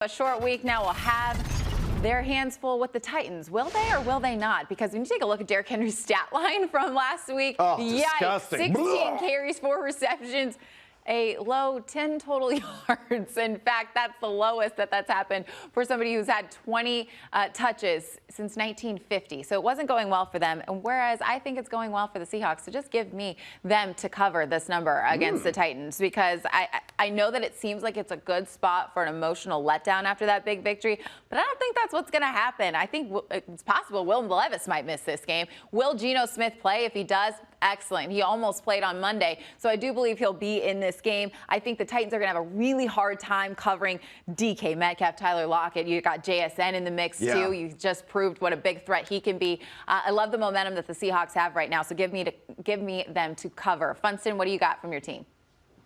A short week now will have their hands full with the Titans. Will they or will they not? Because when you take a look at Derrick Henry's stat line from last week, disgusting. 16 carries, 4 receptions, a low 10 total yards. In fact, that's the lowest that's happened for somebody who's had 20 touches since 1950. So it wasn't going well for them. And whereas I think it's going well for the Seahawks, so just give me them to cover this number against the Titans, because I know that it seems like it's a good spot for an emotional letdown after that big victory, but I don't think that's what's going to happen. I think it's possible Will Levis might miss this game. Will Geno Smith play? If he does, excellent. He almost played on Monday, so I do believe he'll be in this game. I think the Titans are going to have a really hard time covering DK Metcalf, Tyler Lockett. You got JSN in the mix too. You just proved what a big threat he can be. I love the momentum that the Seahawks have right now, so give me them to cover. Funston, what do you got from your team?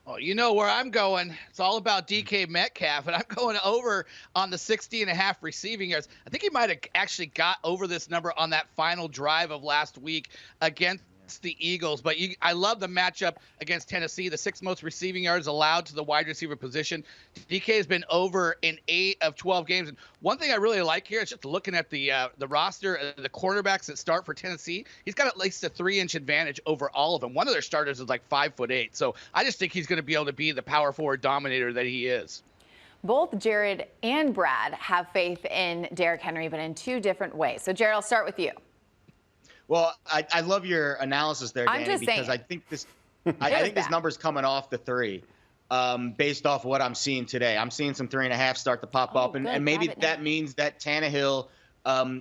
Oh, you know where I'm going. It's all about DK Metcalf, and I'm going over on the 60.5 receiving yards. I think he might have actually got over this number on that final drive of last week against the Eagles. But I love the matchup against Tennessee, the 6th most receiving yards allowed to the wide receiver position. DK has been over in 8 of 12 games. And one thing I really like here is just looking at the roster, the quarterbacks that start for Tennessee. He's got at least a 3-inch advantage over all of them. One of their starters is like 5'8". So I just think he's going to be able to be the power forward dominator that he is. Both Jared and Brad have faith in Derrick Henry, but in 2 different ways. So, Jared, I'll start with you. Well, I love your analysis there, Danny, because saying. I think this number's coming off the 3, based off what I'm seeing today. I'm seeing some 3.5 start to pop up, and maybe that means that Tannehill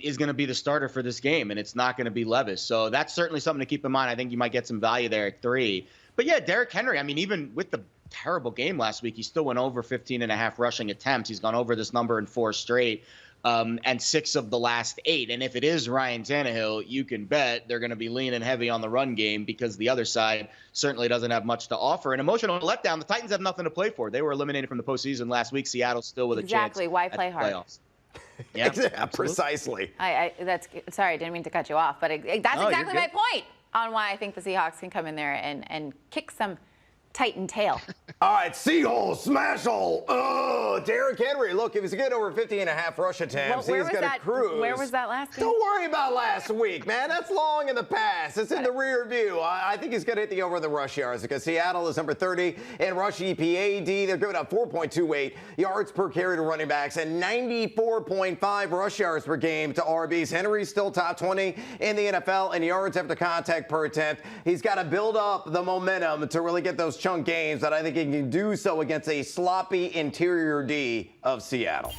is going to be the starter for this game, and it's not going to be Levis. So that's certainly something to keep in mind. I think you might get some value there at 3. But yeah, Derrick Henry, I mean, even with the terrible game last week, he still went over 15.5 rushing attempts. He's gone over this number in 4 straight. And 6 of the last 8. And if it is Ryan Tannehill, you can bet they're going to be leaning heavy on the run game, because the other side certainly doesn't have much to offer. An emotional letdown. The Titans have nothing to play for. They were eliminated from the postseason last week. Seattle's still with a chance. Exactly. Why play hard? Playoffs. Yeah, precisely. Sorry, I didn't mean to cut you off, but that's exactly my point on why I think the Seahawks can come in there and kick some Titan tail. All right, Seahole, smash hole. Oh, Derrick Henry. Look, if he's getting over 50.5 rush attempts, he's going to cruise. Where was that last game? Don't worry about last week, man. That's long in the past. It's in the rear view. I think he's going to hit the over the rush yards, because Seattle is number 30 in rush EPAD. They're giving up 4.28 yards per carry to running backs and 94.5 rush yards per game to RBs. Henry's still top 20 in the NFL in yards after contact per attempt. He's got to build up the momentum to really get those chunk games, that I think he can do so against a sloppy interior D of Seattle.